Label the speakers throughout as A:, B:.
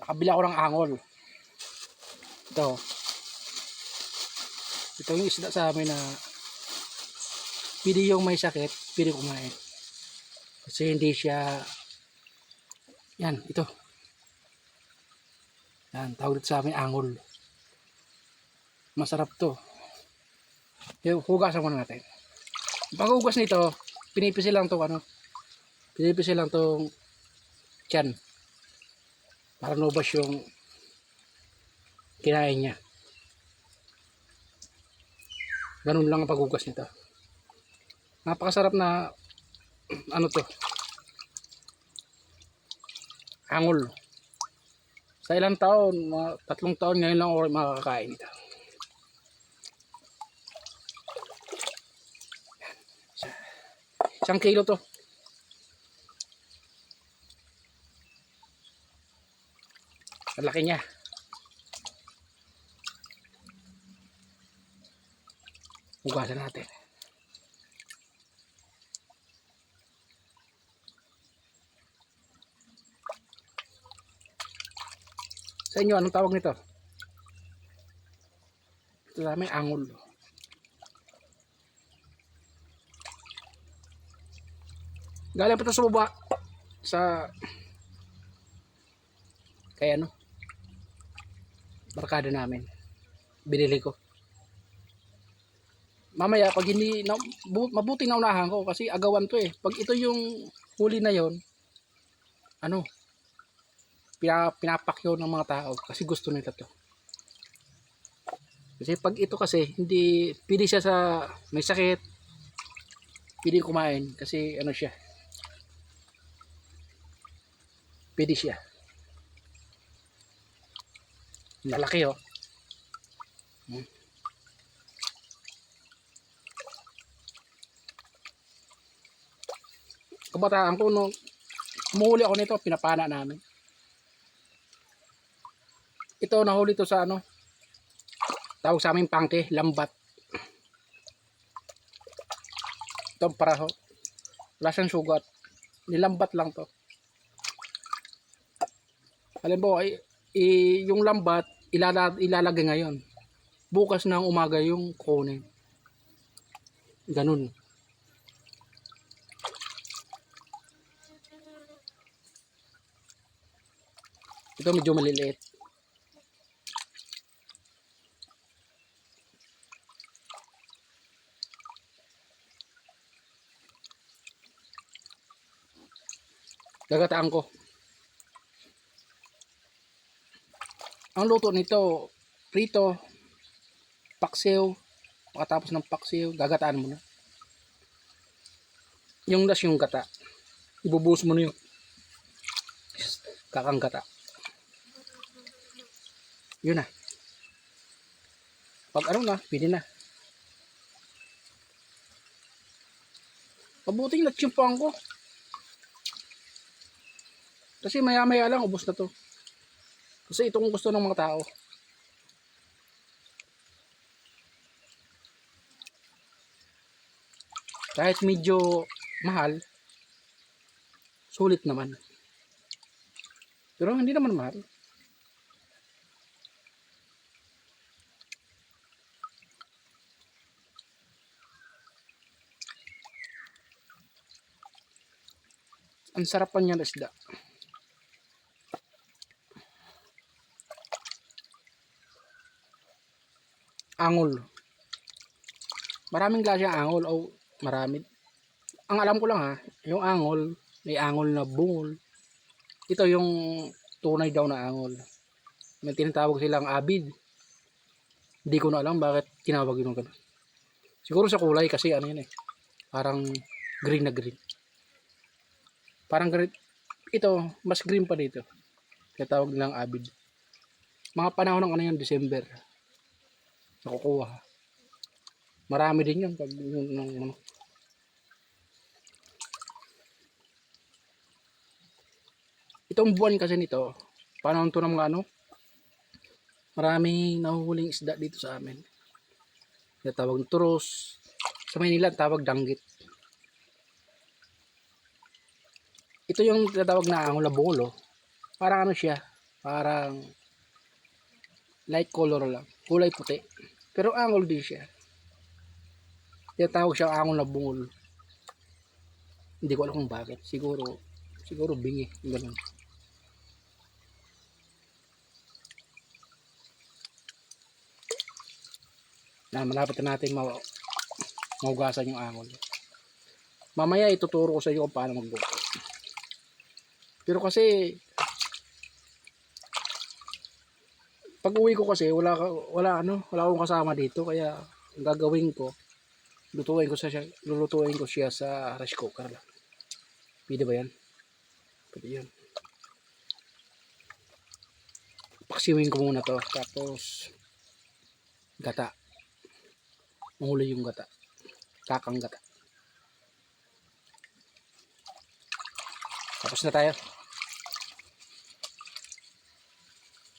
A: Nakabili ako ng angol. Ito. Ito yung isda sa amin na pwede yung may sakit, pwede kumain. Kasi hindi siya, yan, ito. Yan, tawag dito sa amin angol. Masarap to. Yung hugasan muna natin. Pag-hugas nito, pinipisi lang to pinipisi lang tong tiyan. Para nubas yung kinain niya. Ganun lang ang paghugas nito. Napakasarap na ano to, angol. Sa ilang taon, mga 3 taon ngayon lang ako makakakain ito. Isang kilo to. Ang laki niya. Hugasan natin. Sa inyo, anong tawag nito? Ito sa amin, angol. Galing pa ito sa baba. Kaya ano? Barkada namin. Binili ko. Mamaya, pag hindi, mabuti na unahan ko kasi agawan to eh. Pag ito yung huli na yon, ano, pinapakyaw ng mga tao kasi gusto nila to. Kasi pag ito kasi, hindi, pili siya sa may sakit, pili kumain kasi ano siya, pili siya. Lalaki oh. Kabataan ko nung umuhuli ako nito, pinapana namin. Ito nahuli to sa ano, tawag sa aming pangke, lambat. Ito paraho. Wala siyang sugat. Nilambat lang to. Halimbawa, yung lambat, ilalagay ngayon. Bukas ng umaga yung kunin. Ganun. Ito medyo maliliit. Gagataan ko. Ang luto nito, prito, paksiw, pagkatapos ng paksiw, gagataan mo na. Yung das yung gata. Ibubuhos mo na yung kakang gata. Yun na. Pag ano na, pwede na. Mabuting natsimpuan ko. Kasi maya maya lang, ubos na to. Kasi itong gusto ng mga tao. Kahit medyo mahal, sulit naman. Pero hindi naman mahal. Ang sarap pa niyan isda. Angol. Maraming klase ang angol o marami. Ang alam ko lang ha, yung angol, may angol na bungol. Ito yung tunay daw na angol. May tinatawag silang abid. Hindi ko na alam bakit tinawag yun ganun. Siguro sa kulay kasi ano yun eh. Parang green na green. Parang green. Ito, mas green pa dito. Kaya tawag nilang abid. Mga panahon ng ano yun, December. Nakukuha. Marami din yun. Pag yung itong buwan kasi nito, panahon to ng mga ano, maraming nahuhuling isda dito sa amin. Tawag ng turos. Sa Maynila tawag danggit. Ito yung tinatawag na angol na bolo. Parang ano siya, Parang light color lang. Kulay puti. Pero angol din siya. Tinatawag siyang angol na bungol. Hindi ko alam kung bakit. Siguro bingi. Ganun. Na malapit na natin mahugasan yung angol. Mamaya ituturo ko sa iyo kung paano magbuka. Pero kasi pag uwi ko kasi wala akong kasama dito, kaya ang gagawin ko, lulutuin ko siya sa rice cooker lang. Pwede ba yan? Pwede yan. Paksiwin ko muna to, tapos gata. Mahuli yung gata. Kakang gata. Tapos na tayo.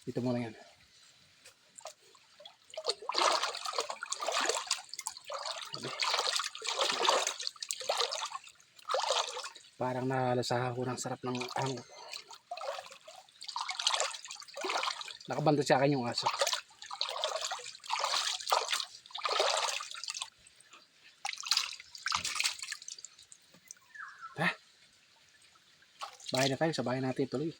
A: Dito muna yan. Parang nalasahan ko ng sarap ng angol. Nakabanda sa akin yung aso. Ha? Bahay na tayo. Sa bahay natin tuloy.